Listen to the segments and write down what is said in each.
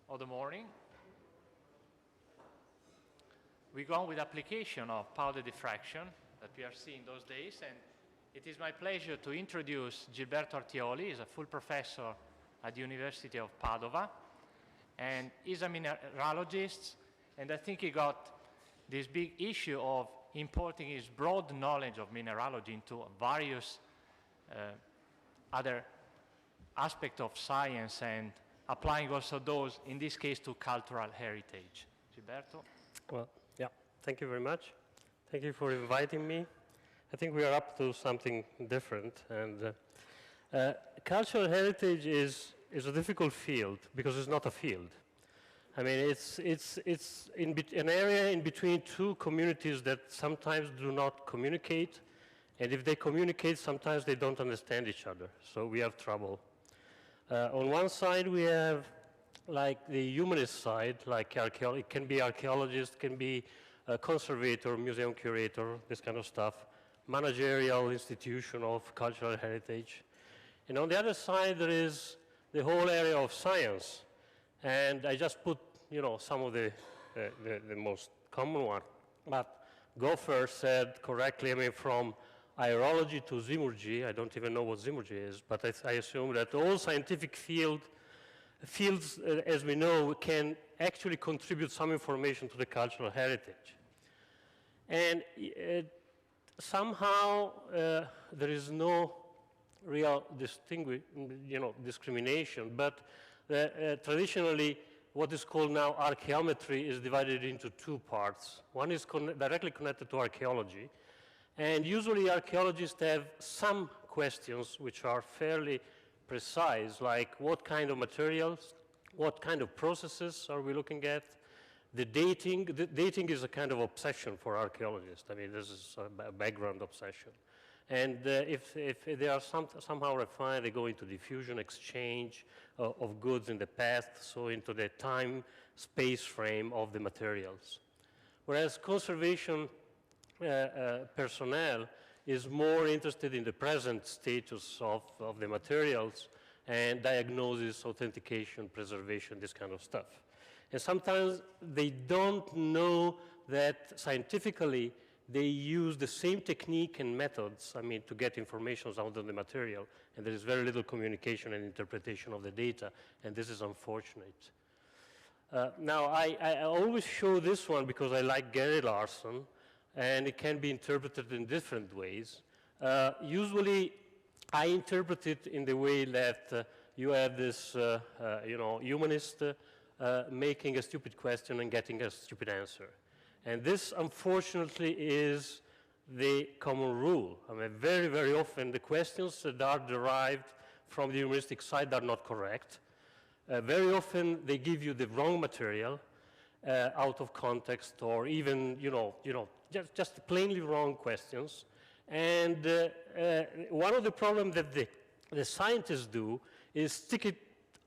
of the morning. We go on with application of powder diffraction that we are seeing those days, and it is my pleasure to introduce Gilberto Artioli. He's a full professor at the University of Padova, and he's a mineralogist, and I think he got this big issue of importing his broad knowledge of mineralogy into various other aspects of science and applying also those, in this case, to cultural heritage. Gilberto? Well, yeah, thank you very much. Thank you for inviting me. I think we are up to something different. And cultural heritage is a difficult field because it's not a field. I mean, it's an area in between two communities that sometimes do not communicate. And if they communicate, sometimes they don't understand each other. So we have trouble. On one side, we have like the humanist side, like it can be archaeologist, can be a conservator, museum curator, this kind of stuff, managerial institution of cultural heritage. And on the other side, there is the whole area of science. And I just put, you know, some of the most common one. But Gopher said correctly, I mean, from aerology to zymurgy, I don't even know what zymurgy is, but I assume that all scientific fields, as we know, can actually contribute some information to the cultural heritage. And somehow there is no real discrimination, but traditionally what is called now archaeometry is divided into two parts. One is directly connected to archaeology, and usually archaeologists have some questions which are fairly precise, like what kind of materials, what kind of processes are we looking at, the dating. The dating is a kind of obsession for archaeologists. I mean, this is a background obsession. And if they are somehow refined, they go into diffusion, exchange of goods in the past, so into the time-space frame of the materials. Whereas conservation personnel is more interested in the present status of the materials and diagnosis, authentication, preservation, this kind of stuff. And sometimes they don't know that scientifically they use the same technique and methods, I mean, to get information out of the material, and there is very little communication and interpretation of the data, and this is unfortunate. Now, I always show this one because I like Gary Larson, and it can be interpreted in different ways. Usually, I interpret it in the way that you have this, humanist making a stupid question and getting a stupid answer. And this, unfortunately, is the common rule. I mean, very, very often, the questions that are derived from the humanistic side are not correct. Very often, they give you the wrong material out of context, or even, just plainly wrong questions. And one of the problems that the scientists do is stick it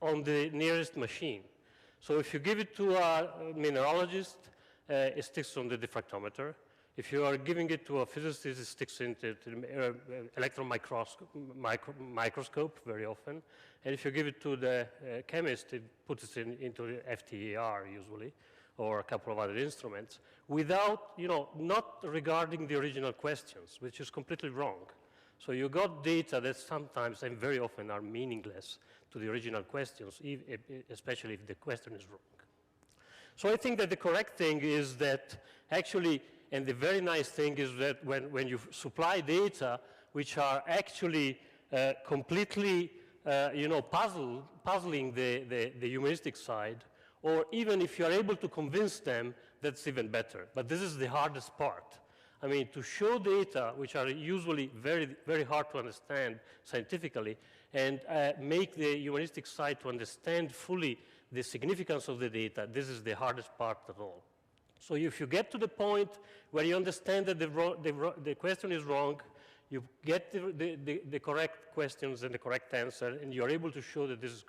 on the nearest machine. So if you give it to a mineralogist, it sticks on the diffractometer. If you are giving it to a physicist, it sticks into the electron microscope very often. And if you give it to the chemist, it puts it into the FTER usually, or a couple of other instruments, without, not regarding the original questions, which is completely wrong. So you got data that sometimes and very often are meaningless to the original questions, especially if the question is wrong. So I think that the correct thing is that actually, and the very nice thing is that when you supply data which are actually completely, puzzling the humanistic side, or even if you are able to convince them, that's even better. But this is the hardest part. I mean, to show data which are usually very, very hard to understand scientifically and make the humanistic side to understand fully the significance of the data, this is the hardest part of all. So if you get to the point where you understand that the question is wrong, you get the correct questions and the correct answer, and you're able to show that this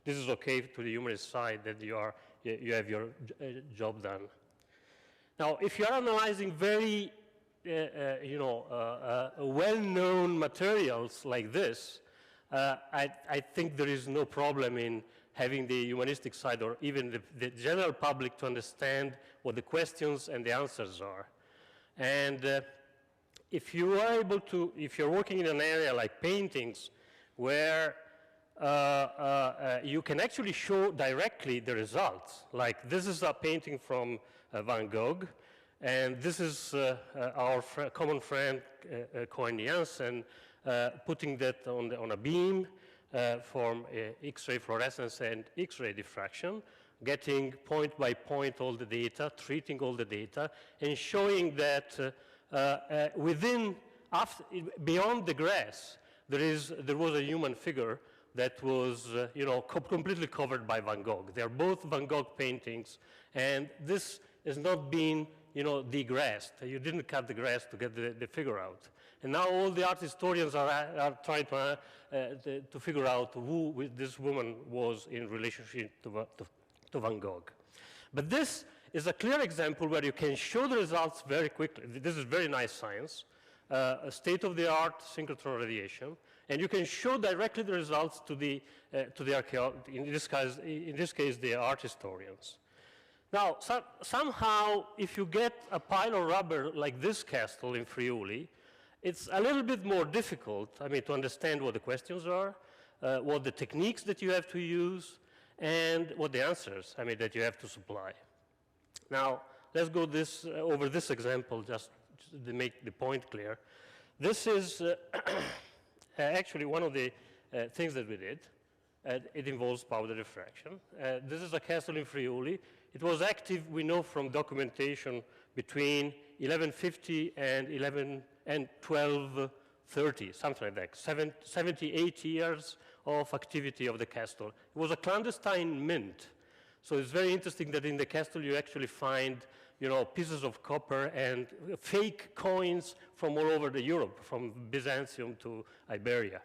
is okay to the humanist side, that you have your job done. Now, if you're analyzing very well-known materials like this, I think there is no problem in having the humanistic side or even the general public to understand what the questions and the answers are. And if you are able to, if you're working in an area like paintings where you can actually show directly the results, like this is a painting from Van Gogh, and this is our common friend Cohen Janssen putting that on a beam from X-ray fluorescence and X-ray diffraction, getting point by point all the data, treating all the data, and showing that beyond the grass, there was a human figure that was, completely covered by Van Gogh. They're both Van Gogh paintings, and this has not been, degrassed. You didn't cut the grass to get the figure out. And now all the art historians are trying to figure out who this woman was in relationship to Van Gogh. But this is a clear example where you can show the results very quickly. This is very nice science, a state-of-the-art synchrotron radiation, and you can show directly the results to the archaeologists, in this case, the art historians. Now, somehow, if you get a pile of rubber like this castle in Friuli, it's a little bit more difficult, to understand what the questions are, what the techniques that you have to use, and what the answers, that you have to supply. Now, let's go over this example just to make the point clear. This is actually one of the things that we did. It involves powder diffraction. This is a castle in Friuli. It was active, we know from documentation, between 1150 and 1230, something like that, 78 years of activity of the castle. It was a clandestine mint. So it's very interesting that in the castle you actually find, pieces of copper and fake coins from all over Europe, from Byzantium to Iberia.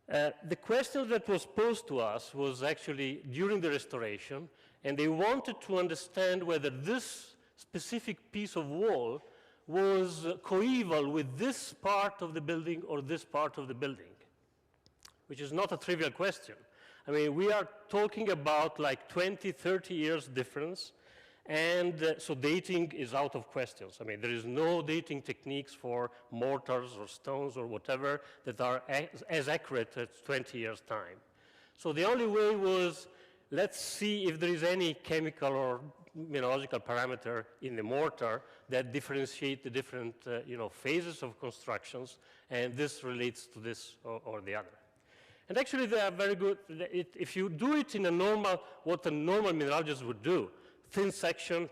The question that was posed to us was actually during the restoration, and they wanted to understand whether this specific piece of wall was coeval with this part of the building or this part of the building, which is not a trivial question. We are talking about like 20, 30 years difference, and so dating is out of questions. There is no dating techniques for mortars or stones or whatever that are as accurate as 20 years' time. So the only way was, let's see if there is any chemical or mineralogical parameter in the mortar that differentiate the different phases of constructions, and this relates to this or the other. And actually they are very good. If you do it in what a normal mineralogist would do, thin section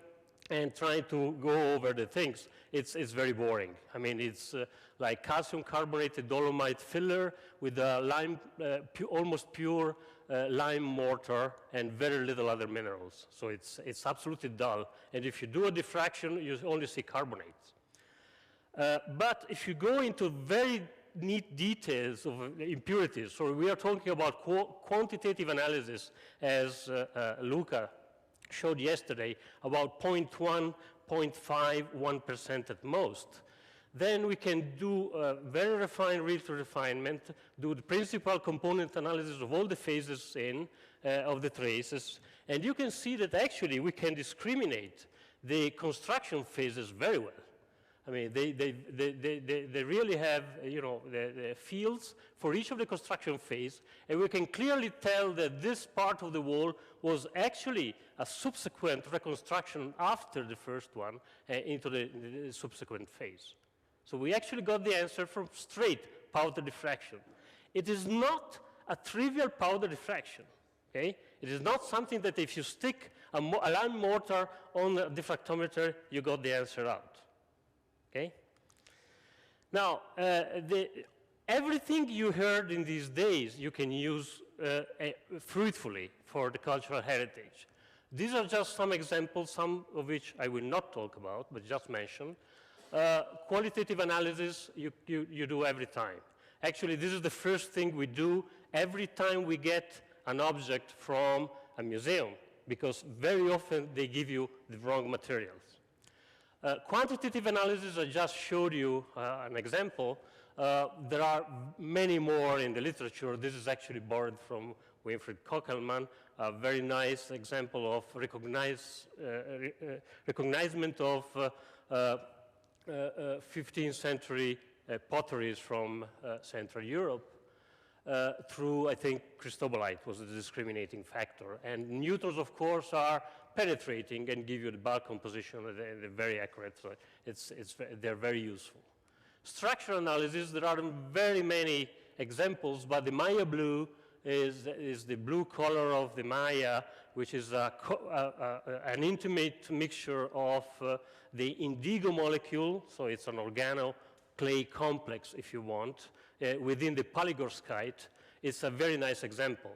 and trying to go over the things, it's very boring. It's like calcium carbonated dolomite filler with a lime, almost pure lime mortar and very little other minerals. So it's absolutely dull. And if you do a diffraction, you only see carbonates. But if you go into very neat details of impurities, so we are talking about quantitative analysis, as Luca showed yesterday, about 0.1, 0.5, 1% at most. Then we can do very refined real-to refinement, do the principal component analysis of all the phases of the traces, and you can see that actually we can discriminate the construction phases very well. They really have, the fields for each of the construction phase, and we can clearly tell that this part of the wall was actually a subsequent reconstruction after the first one into the subsequent phase. So we actually got the answer from straight powder diffraction. It is not a trivial powder diffraction, okay? It is not something that if you stick a lime mortar on a diffractometer, you got the answer out, okay? Now, everything you heard in these days, you can use fruitfully for the cultural heritage. These are just some examples, some of which I will not talk about, but just mention. Qualitative analysis, you do every time. Actually, this is the first thing we do every time we get an object from a museum, because very often they give you the wrong materials. Quantitative analysis, I just showed you an example. There are many more in the literature. This is actually borrowed from Winfried Kockelman, a very nice example of recognizement of 15th century potteries from Central Europe through, I think, cristobalite was the discriminating factor. And neutrons, of course, are penetrating and give you the bulk composition, and they're very accurate. So they're very useful. Structural analysis, there are very many examples, but the Maya blue is the blue color of the Maya, which is an intimate mixture of the indigo molecule, so it's an organo-clay complex, if you want, within the palygorskite. It's a very nice example.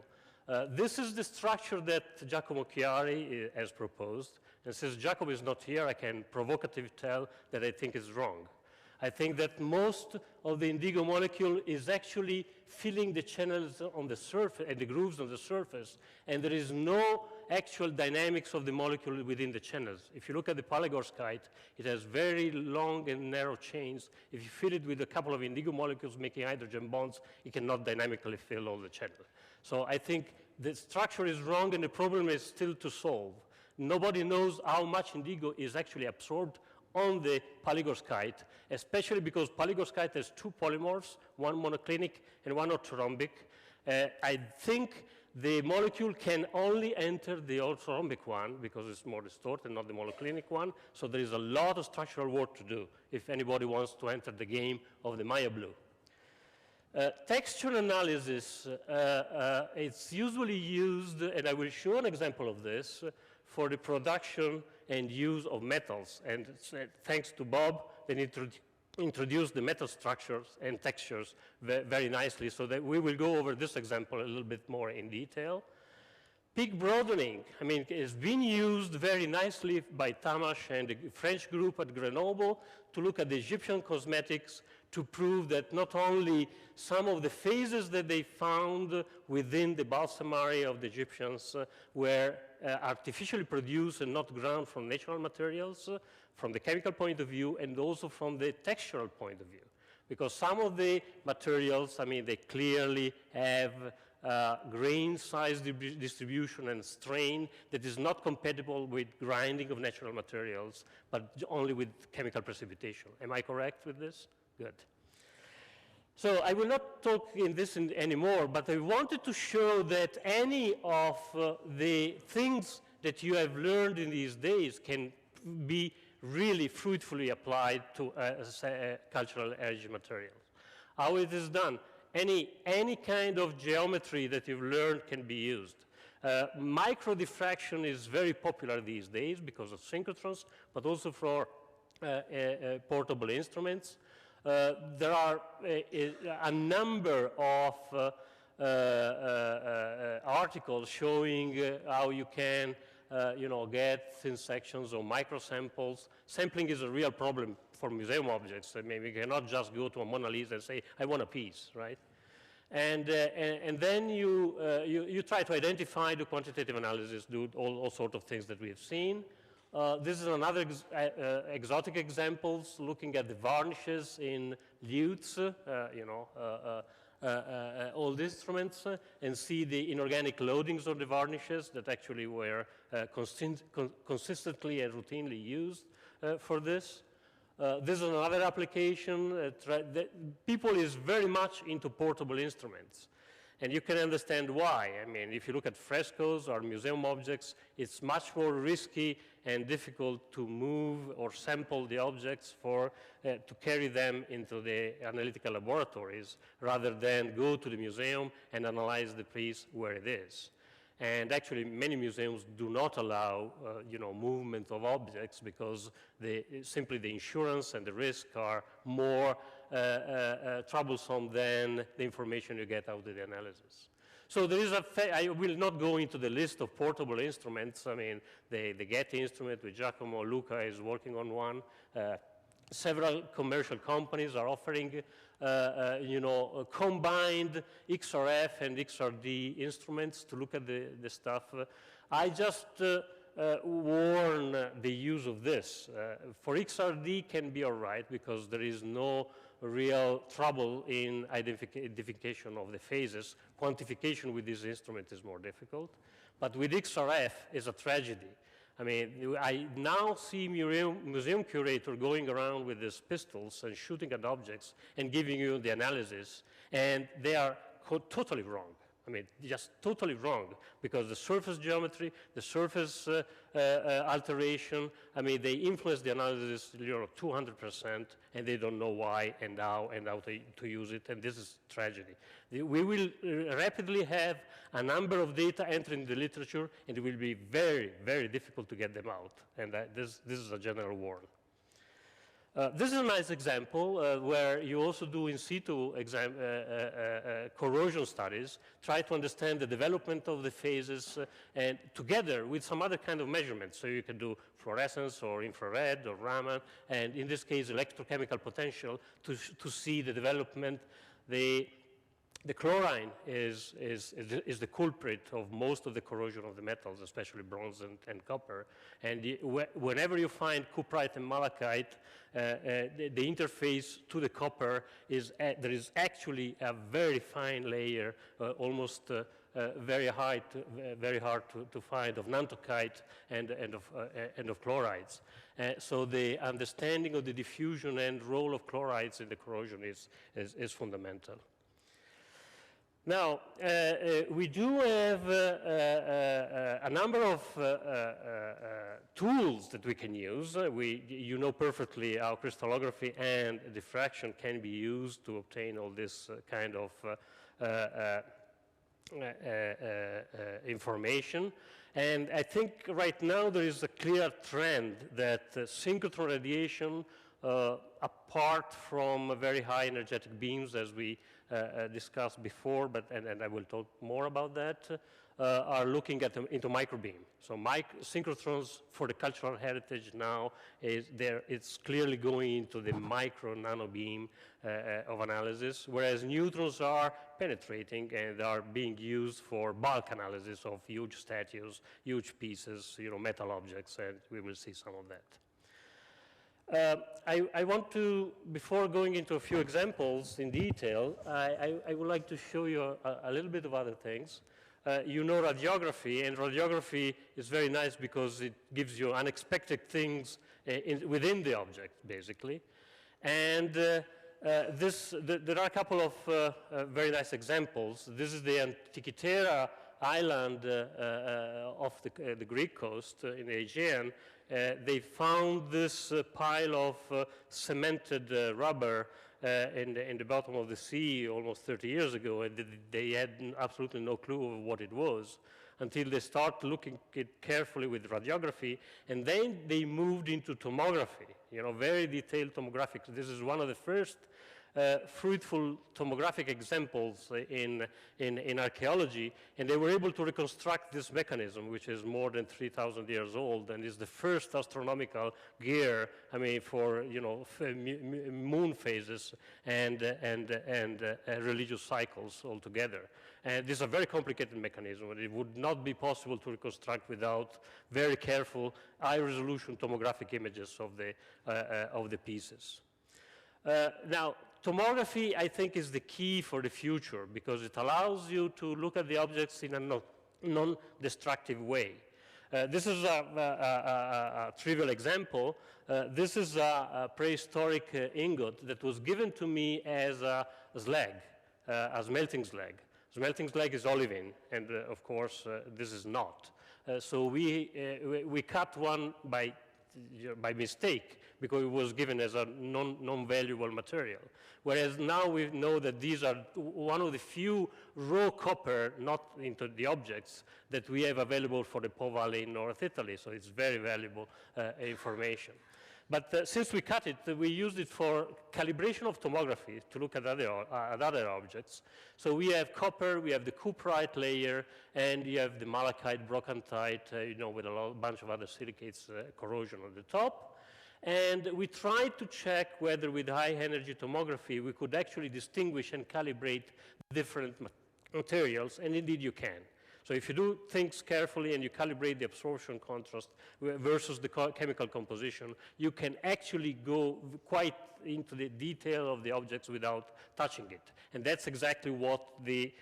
This is the structure that Giacomo Chiari has proposed. And since Giacomo is not here, I can provocatively tell that I think it's wrong. I think that most of the indigo molecule is actually filling the channels on the surface and the grooves on the surface, and there is no actual dynamics of the molecule within the channels. If you look at the palygorskite, it has very long and narrow chains. If you fill it with a couple of indigo molecules making hydrogen bonds, it cannot dynamically fill all the channels. So I think the structure is wrong, and the problem is still to solve. Nobody knows how much indigo is actually absorbed on the palygorskite, especially because palygorskite has two polymorphs, one monoclinic and one orthorhombic. I think the molecule can only enter the orthorhombic one because it's more distorted, not the monoclinic one. So there is a lot of structural work to do if anybody wants to enter the game of the Maya blue. Texture analysis, it's usually used, and I will show an example of this, for the production and use of metals. And thanks to Bob, they introduced the metal structures and textures very nicely, so that we will go over this example a little bit more in detail. Peak broadening, I mean, has been used very nicely by Tamash and the French group at Grenoble to look at the Egyptian cosmetics to prove that not only some of the phases that they found within the balsamary of the Egyptians were artificially produced and not ground from natural materials, from the chemical point of view, and also from the textural point of view. Because some of the materials, I mean, they clearly have grain size distribution and strain that is not compatible with grinding of natural materials, but only with chemical precipitation. Am I correct with this? Good. So I will not talk in this anymore, but I wanted to show that any of the things that you have learned in these days can be really fruitfully applied to cultural heritage materials. How it is done? Any kind of geometry that you've learned can be used. Micro diffraction is very popular these days because of synchrotrons, but also for portable instruments. There are a number of articles showing how you can get thin sections or microsamples. Sampling is a real problem for museum objects. I mean, we cannot just go to a Mona Lisa and say, I want a piece, right? And then you try to identify, do quantitative analysis, do all sorts of things that we have seen. This is another exotic examples looking at the varnishes in lutes, old instruments, and see the inorganic loadings of the varnishes that actually were consistently and routinely used for this. This is another application. People is very much into portable instruments. And you can understand why. I mean, if you look at frescoes or museum objects, it's much more risky and difficult to move or sample the objects to carry them into the analytical laboratories rather than go to the museum and analyze the piece where it is. And actually, many museums do not allow, movement of objects because simply the insurance and the risk are more troublesome than the information you get out of the analysis. So there is I will not go into the list of portable instruments. I mean, the Getty instrument with Giacomo Luca is working on one. Several commercial companies are offering, combined XRF and XRD instruments to look at the stuff. I just warn the use of this. For XRD can be all right because there is no real trouble in identification of the phases. Quantification with this instrument is more difficult. But with XRF, it's a tragedy. I mean, I now see museum curator going around with these pistols and shooting at objects and giving you the analysis, and they are totally wrong. I mean, just totally wrong, because the surface geometry, the surface alteration, I mean, they influence the analysis 200%, and they don't know why and how to use it, and this is tragedy. We will rapidly have a number of data entering the literature, and it will be very, very difficult to get them out, and this is a general warning. This is a nice example where you also do in situ corrosion studies, try to understand the development of the phases and together with some other kind of measurements. So you can do fluorescence or infrared or Raman, and in this case electrochemical potential to see the development. The chlorine is the culprit of most of the corrosion of the metals, especially bronze and copper. And whenever you find cuprite and malachite, the interface to the copper is there is actually a very fine layer, almost very hard to find, of nantochite and of chlorides. So the understanding of the diffusion and role of chlorides in the corrosion is fundamental. Now, we do have a number of tools that we can use. You know perfectly how crystallography and diffraction can be used to obtain all this kind of information. And I think right now there is a clear trend that synchrotron radiation, apart from very high energetic beams, as we discussed before, and I will talk more about that, are looking at into microbeam. So synchrotrons for the cultural heritage now it's clearly going into the micro nano beam of analysis, whereas neutrons are penetrating and are being used for bulk analysis of huge statues, huge pieces, metal objects, and we will see some of that. I want to, before going into a few examples in detail, I would like to show you a little bit of other things. You know radiography, and radiography is very nice because it gives you unexpected things within the object, basically. And there are a couple of very nice examples. This is the Antikythera island off the Greek coast in the Aegean. They found this pile of cemented rubber in the bottom of the sea almost 30 years ago, and they had absolutely no clue of what it was until they start looking at it carefully with radiography, and then they moved into tomography, very detailed tomographic. This is one of the first fruitful tomographic examples in archaeology, and they were able to reconstruct this mechanism, which is more than 3,000 years old, and is the first astronomical gear, for moon phases and religious cycles altogether. And this is a very complicated mechanism, and it would not be possible to reconstruct without very careful, high-resolution tomographic images of the pieces. Now, tomography, I think, is the key for the future because it allows you to look at the objects in a non-destructive way. This is a trivial example. This is a prehistoric ingot that was given to me as a slag, a smelting slag. Smelting slag is olivine, and of course, this is not. So we cut one by mistake because it was given as a non-valuable material. Whereas now we know that these are one of the few raw copper, not into the objects, that we have available for the Po Valley in North Italy. So it's very valuable information. But since we cut it, we used it for calibration of tomography to look at other objects. So we have copper, we have the cuprite layer, and you have the malachite, brochantite, with a bunch of other silicates corrosion on the top. And we tried to check whether with high energy tomography we could actually distinguish and calibrate different materials, and indeed you can. So if you do things carefully and you calibrate the absorption contrast versus the chemical composition, you can actually go quite into the detail of the objects without touching it. And that's exactly what the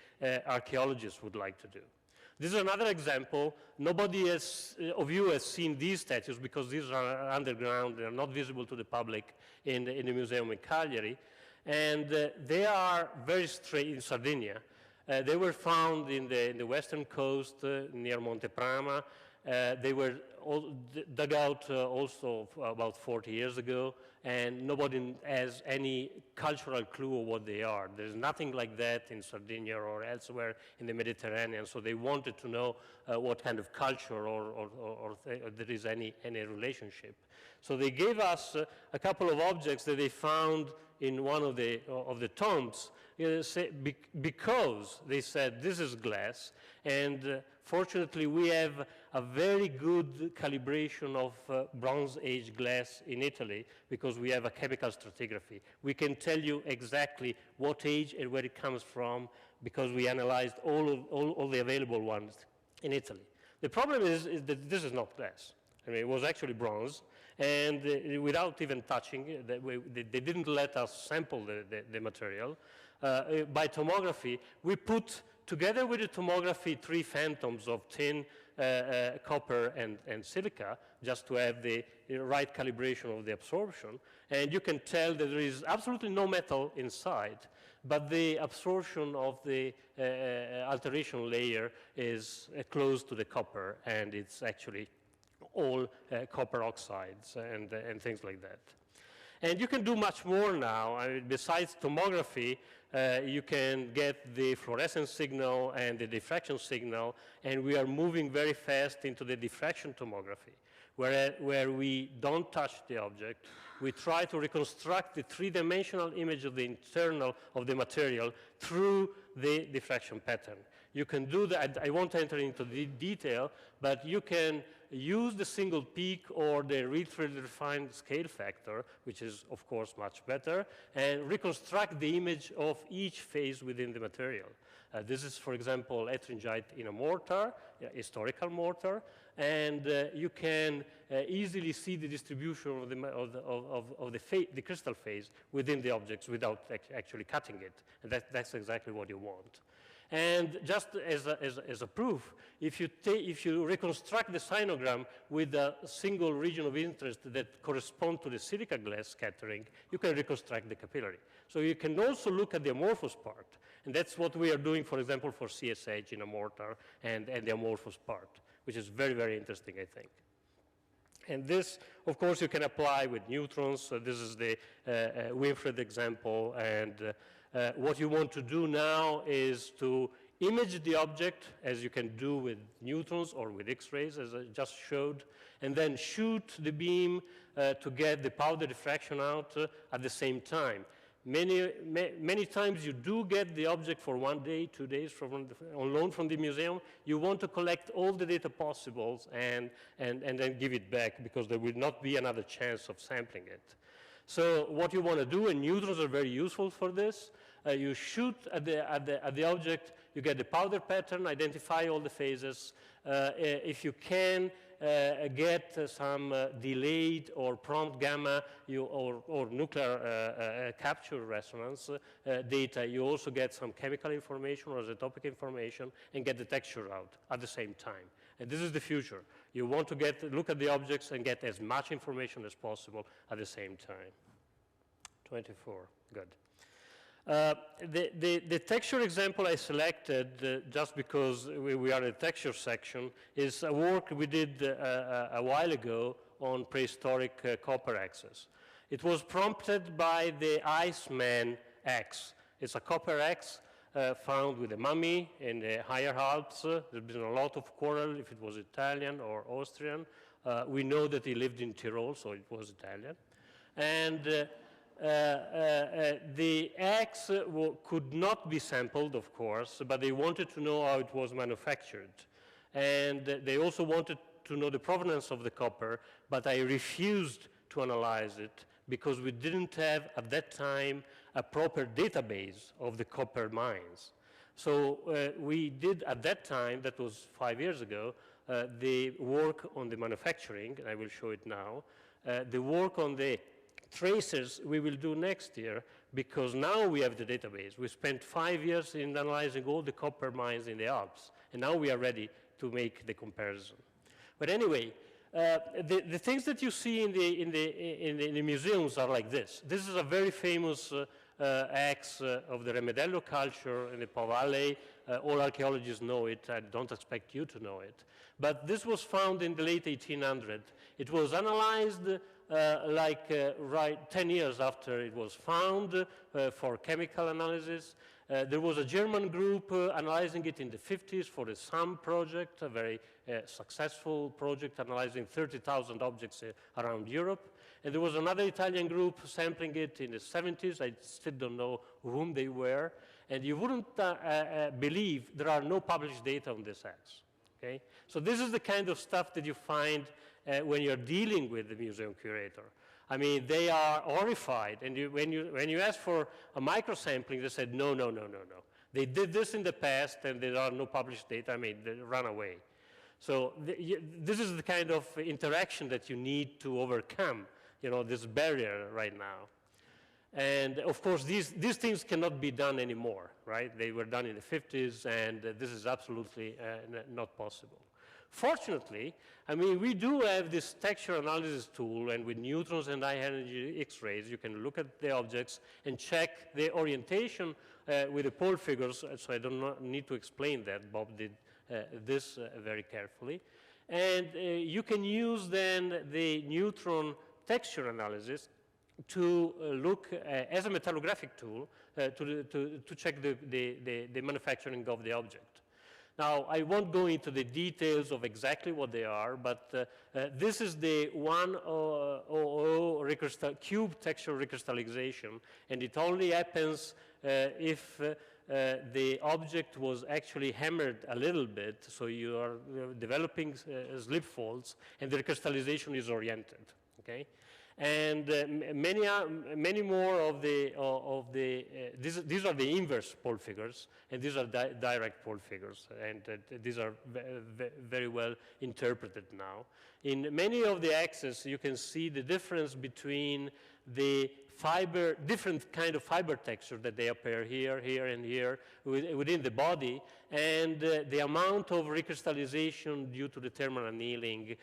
archaeologists would like to do. This is another example. Nobody of you has seen these statues because these are underground. They're not visible to the public in the museum in Cagliari. And they are very straight in Sardinia. They were found in the western coast near Monte Prama. They were dug out also about 40 years ago, and nobody has any cultural clue of what they are. There's nothing like that in Sardinia or elsewhere in the Mediterranean, so they wanted to know what kind of culture or there is any relationship. So they gave us a couple of objects that they found in one of the tombs, because they said this is glass, and fortunately we have a very good calibration of Bronze Age glass in Italy because we have a chemical stratigraphy. We can tell you exactly what age and where it comes from because we analyzed all the available ones in Italy. The problem is that this is not glass. I mean, it was actually bronze, and without even touching it, they didn't let us sample the material. By tomography, we put together with the tomography 3 phantoms of tin, copper, and silica, just to have the right calibration of the absorption. And you can tell that there is absolutely no metal inside, but the absorption of the alteration layer is close to the copper, and it's actually all copper oxides and things like that. And you can do much more now. I mean, besides tomography, you can get the fluorescence signal and the diffraction signal, and we are moving very fast into the diffraction tomography, where we don't touch the object. We try to reconstruct the 3-dimensional image of the internal of the material through the diffraction pattern. You can do that. I won't enter into the detail, but you can use the single peak or the refined scale factor, which is, of course, much better, and reconstruct the image of each phase within the material. This is, for example, ettringite in a mortar, historical mortar, and you can easily see the distribution of the crystal phase within the objects without actually cutting it. And that's exactly what you want. And just as a proof, if you reconstruct the sinogram with a single region of interest that corresponds to the silica glass scattering, you can reconstruct the capillary. So you can also look at the amorphous part. And that's what we are doing, for example, for CSH in a mortar and the amorphous part, which is very, very interesting, I think. And this, of course, you can apply with neutrons. So this is the Winfred example. And what you want to do now is to image the object, as you can do with neutrons or with X-rays, as I just showed, and then shoot the beam to get the powder diffraction out at the same time. Many times you do get the object for 1 day, 2 days on loan from the museum. You want to collect all the data possible and then give it back because there will not be another chance of sampling it. So what you want to do, and neutrons are very useful for this, you shoot at the object, you get the powder pattern, identify all the phases. If you can get some delayed or prompt gamma or nuclear capture resonance data, you also get some chemical information or isotopic information and get the texture out at the same time. And this is the future. You want to look at the objects and get as much information as possible at the same time. 24, good. The texture example I selected just because we are in the texture section is a work we did a while ago on prehistoric copper axes. It was prompted by the Iceman axe. It's a copper axe found with a mummy in the higher Alps. There's been a lot of quarrel if it was Italian or Austrian. We know that he lived in Tyrol, so it was Italian. And the axe could not be sampled, of course, but they wanted to know how it was manufactured. And they also wanted to know the provenance of the copper, but I refused to analyze it because we didn't have, at that time, a proper database of the copper mines. So we did at that time, that was 5 years ago, the work on the manufacturing, and I will show it now. The work on the tracers we will do next year, because now we have the database. We spent 5 years in analyzing all the copper mines in the Alps, and now we are ready to make the comparison. But anyway, the things that you see in the museums are like this. This is a very famous axe of the Remedello culture in the Po Valley. All archaeologists know it. I don't expect you to know it. But this was found in the late 1800s. It was analyzed right 10 years after it was found for chemical analysis. There was a German group analyzing it in the 50s for the SAM project, a very successful project analyzing 30,000 objects around Europe. And there was another Italian group sampling it in the 70s. I still don't know whom they were. And you wouldn't believe there are no published data on this axe. Okay? So this is the kind of stuff that you find when you're dealing with the museum curator. I mean, they are horrified. And when you ask for a microsampling, they said, no, no, no, no, no. They did this in the past, and there are no published data. I mean, they run away. So this is the kind of interaction that you need to overcome, you know, this barrier right now. And of course, these things cannot be done anymore, right? They were done in the 50s, and this is absolutely not possible. Fortunately, I mean, we do have this texture analysis tool, and with neutrons and high-energy X-rays, you can look at the objects and check the orientation with the pole figures, so I don't need to explain that. Bob did this very carefully. And you can use then the neutron texture analysis to look as a metallographic tool to check the manufacturing of the object. Now, I won't go into the details of exactly what they are, but this is the 100 cube texture recrystallization, and it only happens if the object was actually hammered a little bit, so you are developing slip folds, and the recrystallization is oriented. Okay? And many more of these are the inverse pole figures, and these are direct pole figures, and these are very well interpreted now. In many of the axes, you can see the difference between the different kind of fiber texture that they appear here, here, and here within the body, and the amount of recrystallization due to the thermal annealing,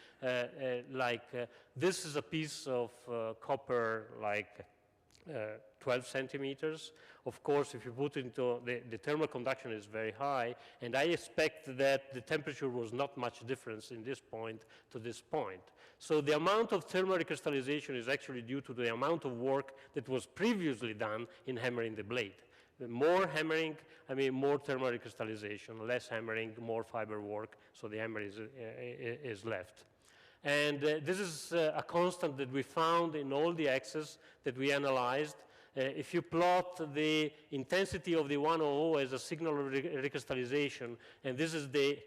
this is a piece of copper like 12 centimeters. Of course, if you put into the thermal conduction is very high, and I expect that the temperature was not much difference in this point to this point. So the amount of thermal recrystallization is actually due to the amount of work that was previously done in hammering the blade. The more hammering, I mean more thermal recrystallization, less hammering, more fiber work, so the hammer is left. And this is a constant that we found in all the axes that we analyzed. If you plot the intensity of the 100 as a signal of recrystallization, and this is the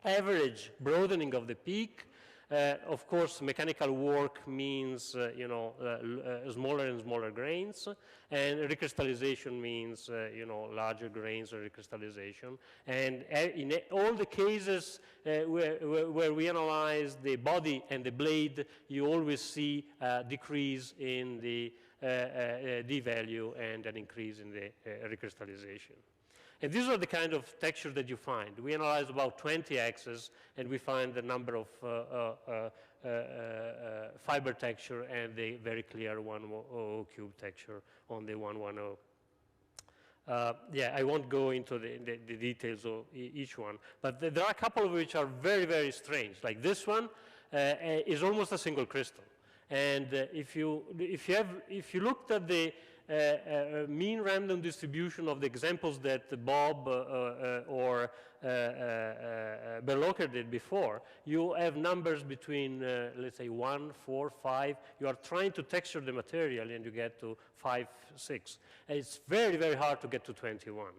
average broadening of the peak, of course, mechanical work means smaller and smaller grains, and recrystallization means larger grains of recrystallization. And in all the cases where we analyze the body and the blade, you always see a decrease in the D value and an increase in the recrystallization. And these are the kind of textures that you find. We analyze about 20 axes, and we find the number of fiber texture and the very clear 100 cube texture on the 110. Yeah, I won't go into the details of each one, but there are a couple of which are very, very strange. Like this one is almost a single crystal. And if you looked at the mean random distribution of the examples that Bob or Berlocher did before, you have numbers between, let's say, 1, 4, 5. You are trying to texture the material, and you get to 5, 6. And it's very, very hard to get to 21.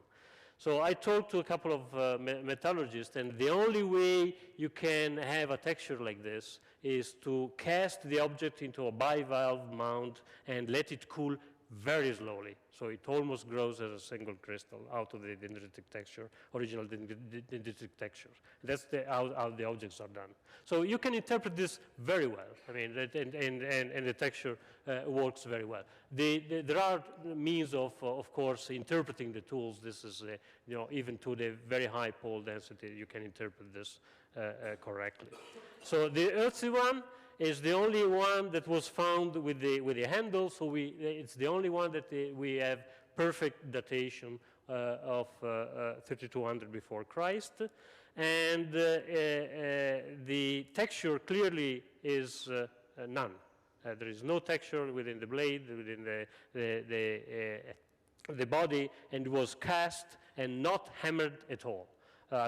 So I talked to a couple of metallurgists, and the only way you can have a texture like this is to cast the object into a bivalve mount and let it cool very slowly. So it almost grows as a single crystal out of the dendritic texture, original dendritic texture. That's how the objects are done. So you can interpret this very well. I mean, and the texture works very well. There are means of course, interpreting the tools. This is, even to the very high pole density, you can interpret this correctly. So the earthy one is the only one that was found with the handle, so it's the only one that we have perfect datation of 3200 before Christ. And the texture clearly is none. There is no texture within the blade, within the body, and it was cast and not hammered at all.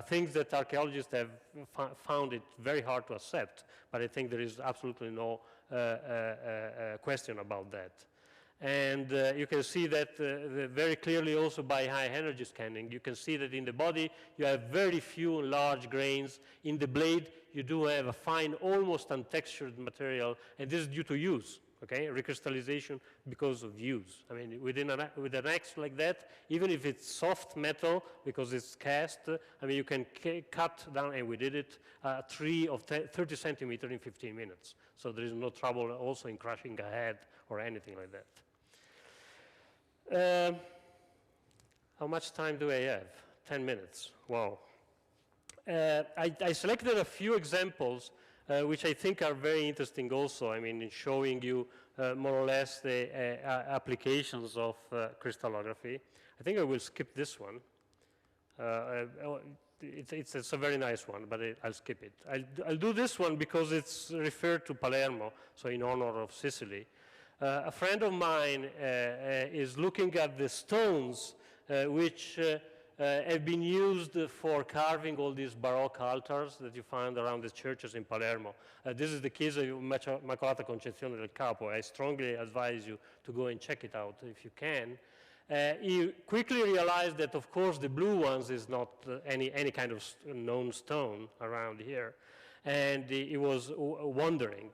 Things that archaeologists have found it very hard to accept, but I think there is absolutely no question about that. And you can see that very clearly also by high energy scanning. You can see that in the body you have very few large grains. In the blade you do have a fine, almost untextured material, and this is due to use. Okay, recrystallization because of use. I mean, with an axe like that, even if it's soft metal because it's cast, I mean, you can cut down, and we did it, a tree of 30 centimeters in 15 minutes. So there is no trouble also in crushing a head or anything like that. How much time do I have? 10 minutes. Wow. I selected a few examples which I think are very interesting also, I mean, in showing you more or less the applications of crystallography. I think I will skip this one. It's a very nice one, but I'll skip it. I'll do this one because it's referred to Palermo, so in honor of Sicily. A friend of mine is looking at the stones which have been used for carving all these Baroque altars that you find around the churches in Palermo. This is the Chiesa Immacolata Concezione del Capo. I strongly advise you to go and check it out if you can. He quickly realized that, of course, the blue ones is not any kind of known stone around here, and he was wondering.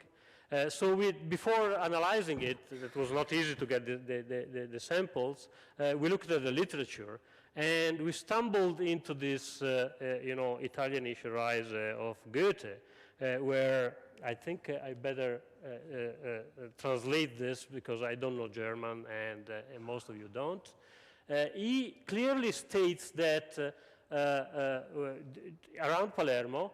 So before analyzing it, it was not easy to get the samples, we looked at the literature, and we stumbled into this, Italianish rise of Goethe, where I think I better translate this because I don't know German and most of you don't. He clearly states that around Palermo,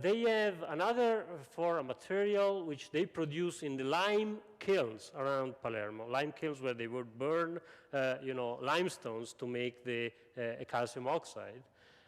they have another for a material which they produce in the lime kilns around Palermo, lime kilns where they would burn, limestones to make the calcium oxide,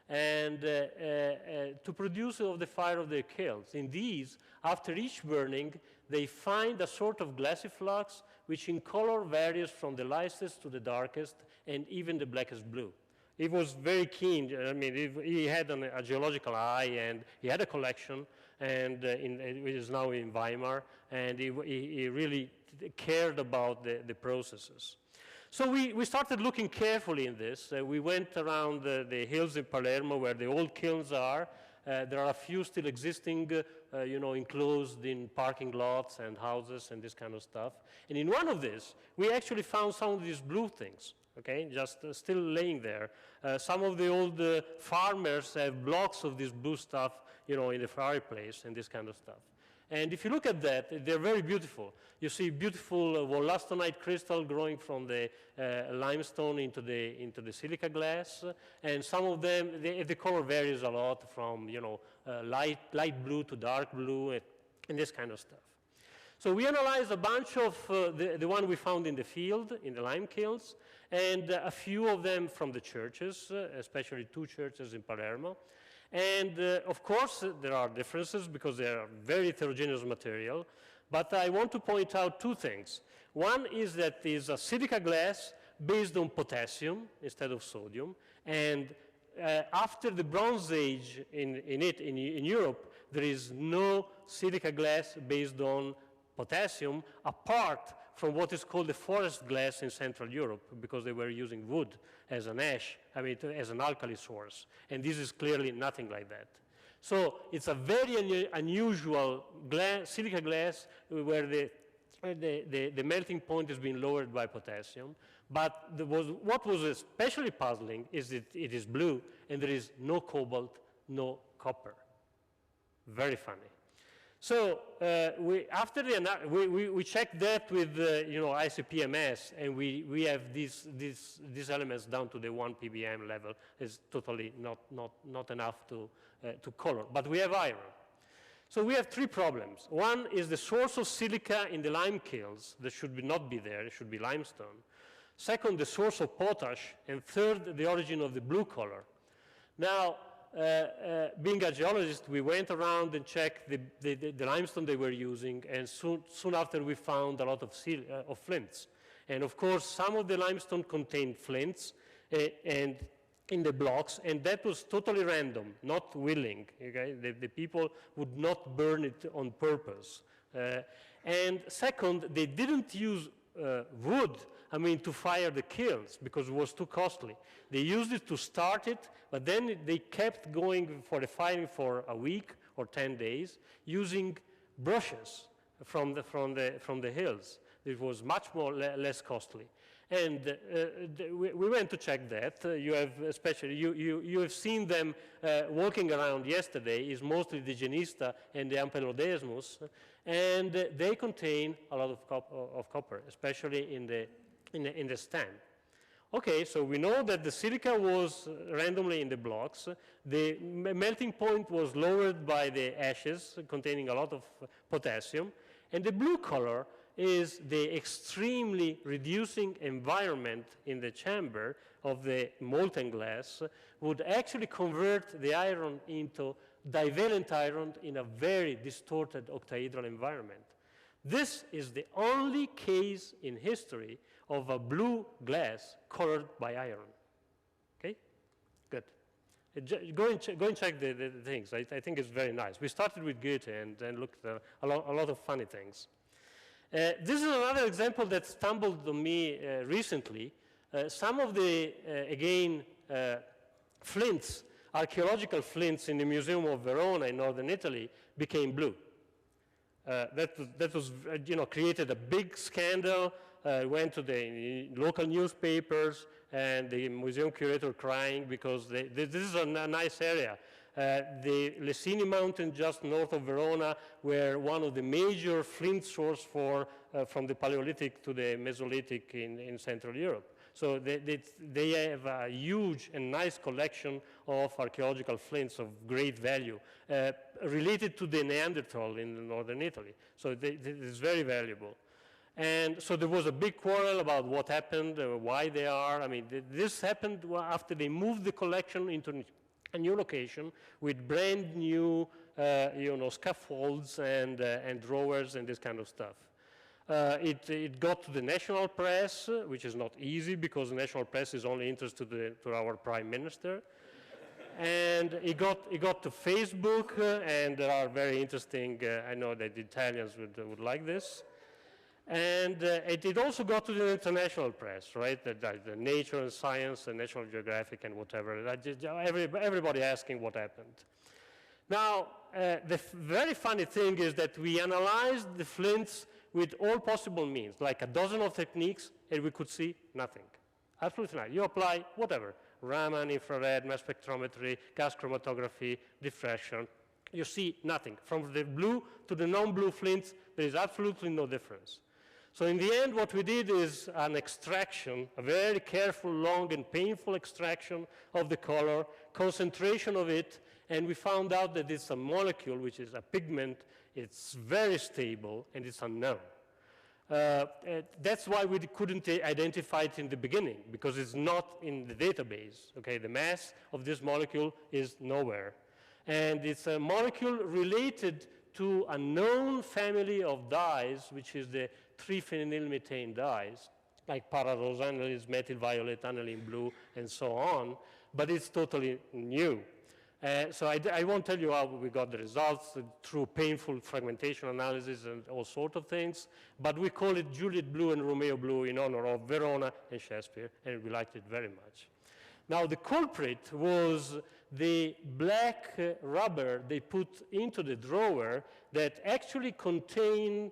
and to produce of the fire of their kilns. In these, after each burning, they find a sort of glassy flux which in color varies from the lightest to the darkest and even the blackest blue. He was very keen. I mean, he had a geological eye, and he had a collection, and it is now in Weimar, and he really cared about the processes. So we started looking carefully in this. We went around the hills in Palermo where the old kilns are. There are a few still existing, enclosed in parking lots and houses and this kind of stuff. And in one of these, we actually found some of these blue things. Okay, just still laying there. Some of the old farmers have blocks of this blue stuff, in the fireplace and this kind of stuff. And if you look at that, they're very beautiful. You see beautiful wollastonite crystal growing from the limestone into the silica glass, and some of them, the color varies a lot from light blue to dark blue and this kind of stuff. So we analyzed a bunch of the one we found in the field, in the lime kilns, and a few of them from the churches, especially 2 churches in Palermo. And of course, there are differences because they are very heterogeneous material. But I want to point out 2 things. One is that it's a silica glass based on potassium instead of sodium. And after the Bronze Age in Europe, there is no silica glass based on potassium apart from what is called the forest glass in Central Europe, because they were using wood as an ash, as an alkali source. And this is clearly nothing like that. So it's a very unusual silica glass where the the melting point has been lowered by potassium. But what was especially puzzling is that it is blue and there is no cobalt, no copper. Very funny. So we checked that with ICP-MS, and we have these elements down to the 1 ppm level. It's totally not enough to color, but we have iron. So we have three problems. One is the source of silica in the lime kilns. That should not be there. It should be limestone. Second, the source of potash. And third, the origin of the blue color. Now, being a geologist, we went around and checked the limestone they were using, and soon after we found a lot of flints. And of course, some of the limestone contained flints and in the blocks, and that was totally random, not willing. Okay? The people would not burn it on purpose. And second, they didn't use wood, to fire the kilns because it was too costly. They used it to start it, but then they kept going for the firing for a week or 10 days using brushes from the hills. It was much less costly. And we went to check that. You have especially you have seen them walking around yesterday. Is mostly the Genista and the Ampelodesmus, and they contain a lot of copper, especially in the stand. Okay, so we know that the silica was randomly in the blocks. The melting point was lowered by the ashes containing a lot of potassium, and the blue color is the extremely reducing environment in the chamber of the molten glass would actually convert the iron into divalent iron in a very distorted octahedral environment. This is the only case in history of a blue glass colored by iron. Okay? Good. Go and check the things. I think it's very nice. We started with Goethe and looked at a lot of funny things. This is another example that stumbled on me recently. Some of the, again, flints, archaeological flints in the Museum of Verona in northern Italy became blue. That was created a big scandal, went to the local newspapers, and the museum curator crying because this is a nice area. The Lesini Mountain just north of Verona were one of the major flint source from the Paleolithic to the Mesolithic in Central Europe. So they have a huge and nice collection of archaeological flints of great value related to the Neanderthal in northern Italy. So it's very valuable. And so there was a big quarrel about what happened, why they are. This happened after they moved the collection into a new location with brand new, scaffolds and drawers and this kind of stuff. It got to the national press, which is not easy because the national press is only interested to our prime minister. And it got to Facebook, and there are very interesting, I know that the Italians would like this. And it also got to the international press, right? The Nature and Science and National Geographic and whatever. Everybody asking what happened. Now, the very funny thing is that we analyzed the flints with all possible means, like a dozen of techniques, and we could see nothing. Absolutely nothing. You apply whatever, Raman, infrared, mass spectrometry, gas chromatography, diffraction. You see nothing. From the blue to the non-blue flints, there is absolutely no difference. So in the end, what we did is an extraction, a very careful, long, and painful extraction of the color, concentration of it, and we found out that it's a molecule, which is a pigment. It's very stable, and it's unknown. That's why we couldn't identify it in the beginning, because it's not in the database. Okay, the mass of this molecule is nowhere. And it's a molecule related to a known family of dyes, which is the 3-phenylmethane dyes, like pararosanyl, methyl violet, aniline blue, and so on, but it's totally new. So I won't tell you how we got the results through painful fragmentation analysis and all sorts of things, but we call it Juliet blue and Romeo blue in honor of Verona and Shakespeare, and we liked it very much. Now, the culprit was the black rubber they put into the drawer that actually contained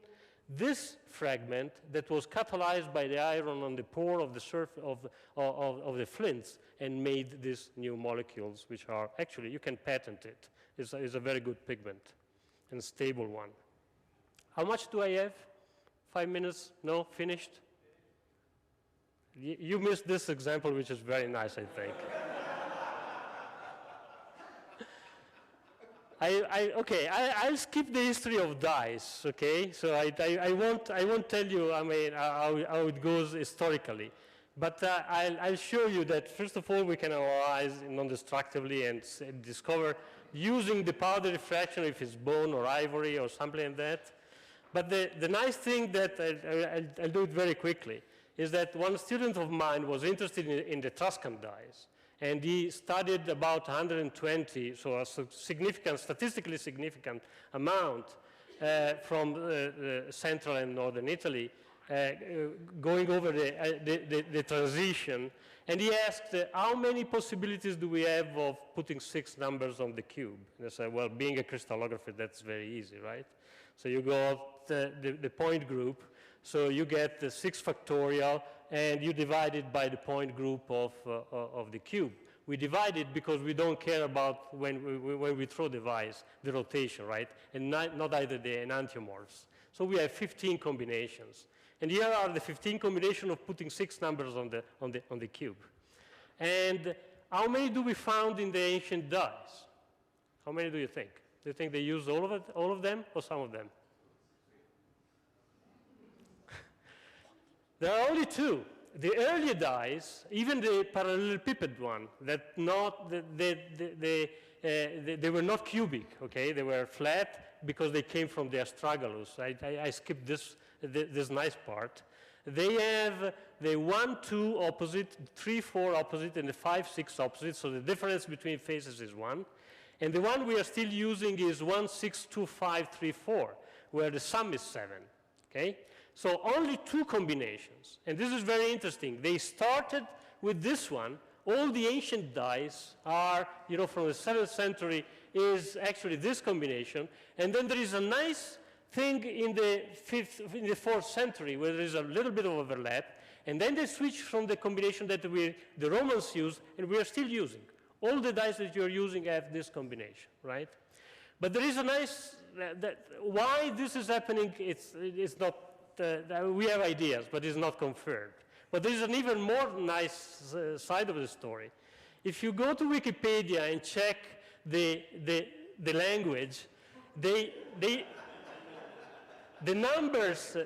this fragment that was catalyzed by the iron on the pore of the surface of the flints and made these new molecules, which are actually, you can patent it. It's a very good pigment and stable one. How much do I have? 5 minutes? No? Finished? You missed this example, which is very nice, I think. I'll skip the history of dyes, okay? So I won't tell you, I mean, how it goes historically. But I'll show you that, first of all, we can analyze non-destructively and discover using the powder diffraction if it's bone or ivory or something like that. But the nice thing that, I'll do it very quickly, is that one student of mine was interested in the Etruscan dyes. And he studied about 120, so a significant, statistically significant amount from central and northern Italy, going over the transition. And he asked, how many possibilities do we have of putting 6 numbers on the cube? And I said, well, being a crystallographer, that's very easy, right? So you go the point group, so you get the 6 factorial, and you divide it by the point group of the cube. We divide it because we don't care about when we throw the vise, the rotation, right? And not either the enantiomorphs. So we have 15 combinations. And here are the 15 combinations of putting 6 numbers on the cube. And how many do we found in the ancient dyes? How many do you think? Do you think they used all of them, or some of them? There are only 2. The earlier dyes, even the parallelepiped one, they were not cubic, okay? They were flat because they came from the astragalus. I skipped this nice part. They have the 1, 2 opposite, 3, 4 opposite, and the 5, 6 opposite. So the difference between phases is 1. And the one we are still using is 1, 6, 2, 5, 3, 4, where the sum is 7, okay? So only 2 combinations, and this is very interesting. They started with this one. All the ancient dyes are, from the 7th century is actually this combination. And then there is a nice thing in the 4th century where there is a little bit of overlap. And then they switch from the combination that the Romans used, and we are still using. All the dyes that you're using have this combination, right? But there is a nice, why this is happening, it's not, we have ideas, but it's not confirmed. But there is an even more nice side of the story. If you go to Wikipedia and check the language, the numbers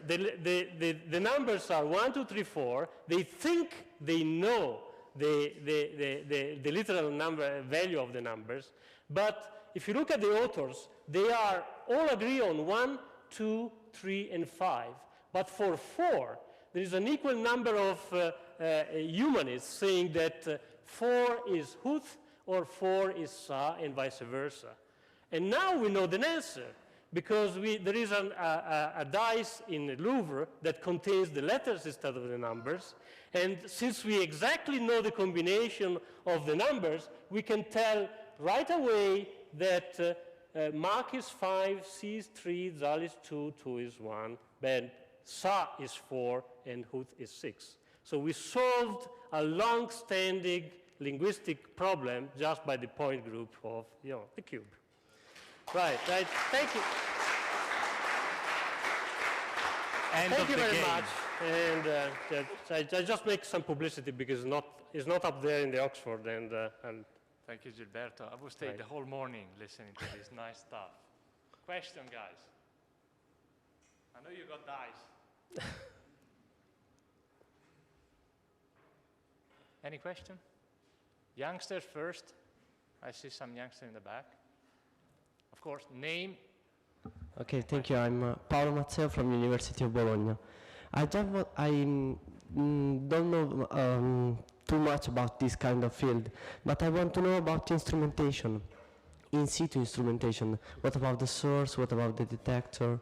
are 1, 2, 3, 4. They think they know the literal number value of the numbers, but if you look at the authors, they are all agree on 1, 2, 3, and 5. But for 4, there is an equal number of humanists saying that 4 is Huth or 4 is Sa, and vice versa. And now we know the answer, because there is a dice in the Louvre that contains the letters instead of the numbers. And since we exactly know the combination of the numbers, we can tell right away that Mach is 5, C is 3, Zal is 2, 2 is 1, then Sa is 4, and Huth is 6. So we solved a long-standing linguistic problem just by the point group of the cube. Right. Thank you. Thank you very much. And I just make some publicity because it's not up there in the Oxford. And thank you, Gilberto. I will stay the whole morning listening to this nice stuff. Question, guys. I know you got dice. Any question? Youngsters first. I see some youngsters in the back. Of course, name. Okay, thank you. I'm Paolo Mazzeo from the University of Bologna. I don't know too much about this kind of field, but I want to know about instrumentation, in situ instrumentation. What about the source? What about the detector?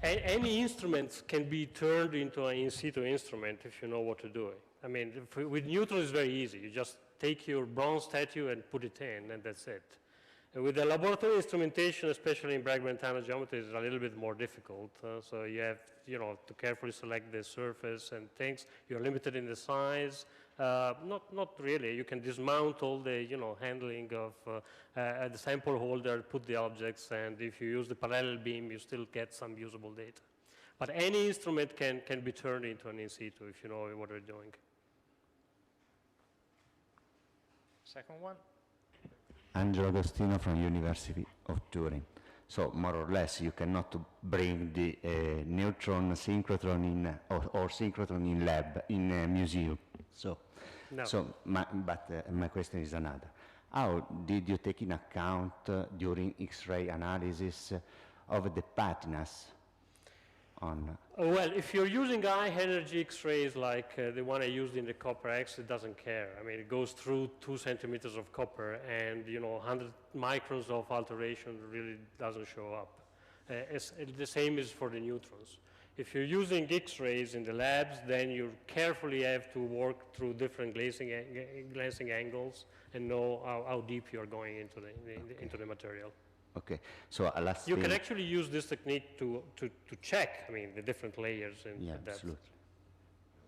Any instruments can be turned into an in situ instrument if you know what to do. I mean, with neutrons it's very easy. You just take your bronze statue and put it in, and that's it. And with the laboratory instrumentation, especially in Bragg-Brentano geometry, is a little bit more difficult. So you have, to carefully select the surface and things. You're limited in the size. Not really. You can dismount all the, handling of the sample holder, put the objects, and if you use the parallel beam, you still get some usable data. But any instrument can be turned into an in situ if you know what you're doing. Second one. Angelo Agostino from University of Turin. So more or less, you cannot bring the neutron synchrotron in or synchrotron in lab in a museum. So, no. But my question is another. How did you take in account during X-ray analysis of the patinas on? Well, if you're using high energy X-rays like the one I used in the copper X, it doesn't care. I mean, it goes through 2 centimeters of copper, and 100 microns of alteration really doesn't show up. The same is for the neutrons. If you're using X-rays in the labs, then you carefully have to work through different glancing angles and know how deep you're going into the material. Okay, so a last You thing. can actually use this technique to check, the different layers and Yeah, depth. absolutely.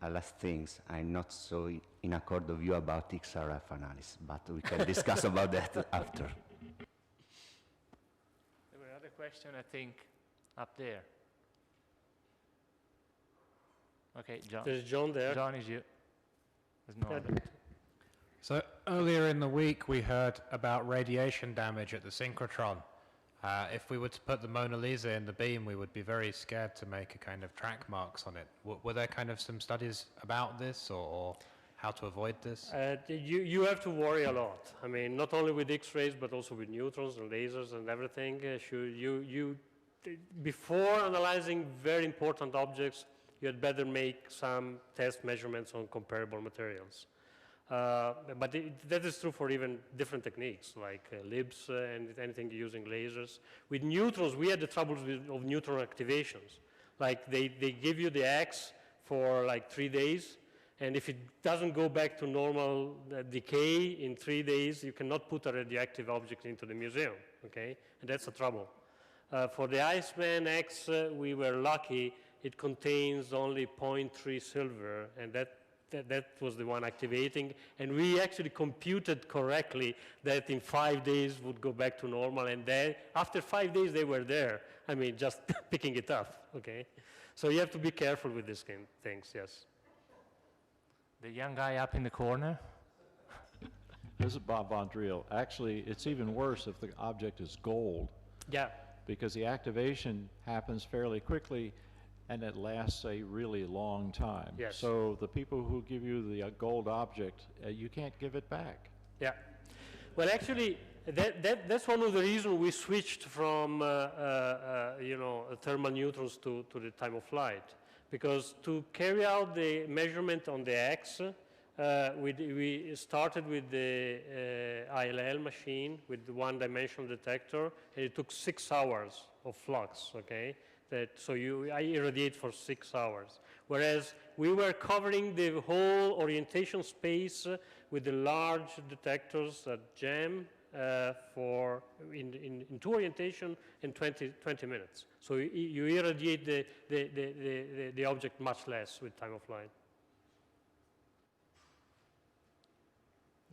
A last things, I'm not so in accord with you about XRF analysis, but we can discuss about that after. There were other questions, I think, up there. Okay, John. There's John there. John is you. There's no other. So earlier in the week, we heard about radiation damage at the synchrotron. If we were to put the Mona Lisa in the beam, we would be very scared to make a kind of track marks on it. Were there kind of some studies about this or how to avoid this? You have to worry a lot. I mean, not only with X-rays, but also with neutrons and lasers and everything. Before analyzing very important objects, you had better make some test measurements on comparable materials. But that is true for even different techniques, like LIBS and anything using lasers. With neutrons, we had the troubles of neutron activations. Like they give you the X for like 3 days, and if it doesn't go back to normal decay in 3 days, you cannot put a radioactive object into the museum, okay? And that's a trouble. For the Iceman X, we were lucky. It contains only 0.3 silver, and that was the one activating, and we actually computed correctly that in 5 days would go back to normal, and then after 5 days they were there. I mean, just picking it up, okay? So you have to be careful with these kind of things, yes. The young guy up in the corner. This is Bob Vondriel. Actually, it's even worse if the object is gold. Yeah. Because the activation happens fairly quickly, and it lasts a really long time. Yes. So the people who give you the gold object, you can't give it back. Yeah. Well, actually, that's one of the reasons we switched from thermal neutrons to the time of flight. Because to carry out the measurement on the X, we started with the ILL machine with the one-dimensional detector, and it took 6 hours of flux, okay? So I irradiate for 6 hours. Whereas we were covering the whole orientation space with the large detectors at JAM in 2 orientation in 20 minutes. So you irradiate the object much less with time of flight.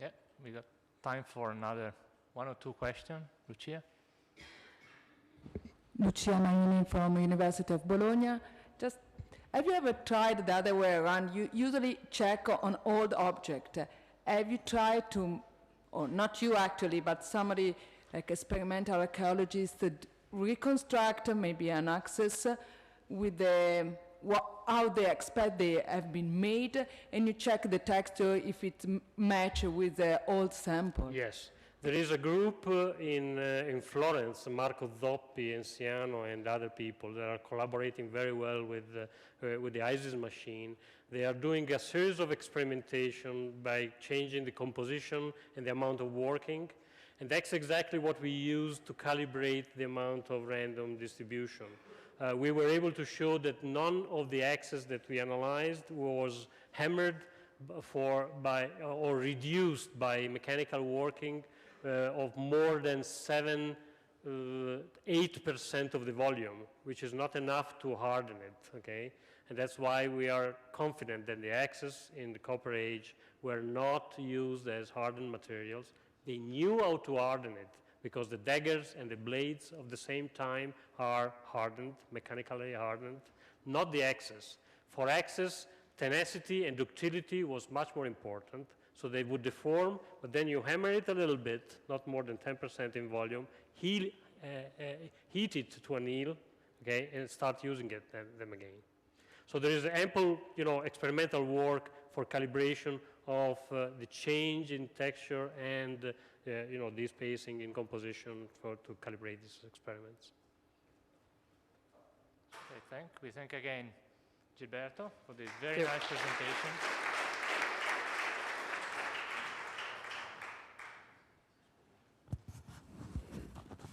Yeah, we got time for another 1 or 2 questions. Lucia? Lucia Maini from University of Bologna. Just, have you ever tried the other way around? You usually check on old object. Have you tried to, or not you actually, but somebody like experimental archaeologists reconstruct maybe an axis with how they expect they have been made, and you check the texture if it matches with the old sample? Yes. There is a group in Florence, Marco Zoppi, Enciano, and other people that are collaborating very well with the ISIS machine. They are doing a series of experimentation by changing the composition and the amount of working. And that's exactly what we use to calibrate the amount of random distribution. We were able to show that none of the axes that we analyzed was hammered or reduced by mechanical working of more than 8% of the volume, which is not enough to harden it, okay? And that's why we are confident that the axes in the Copper Age were not used as hardened materials. They knew how to harden it because the daggers and the blades of the same time are hardened, mechanically hardened, not the axes. For axes, tenacity and ductility was much more important. So they would deform, but then you hammer it a little bit, not more than 10% in volume, heat it to anneal, okay, and start using them again. So there is ample, experimental work for calibration of the change in texture and, the spacing in composition to calibrate these experiments. Okay, we thank again Gilberto for this very nice presentation.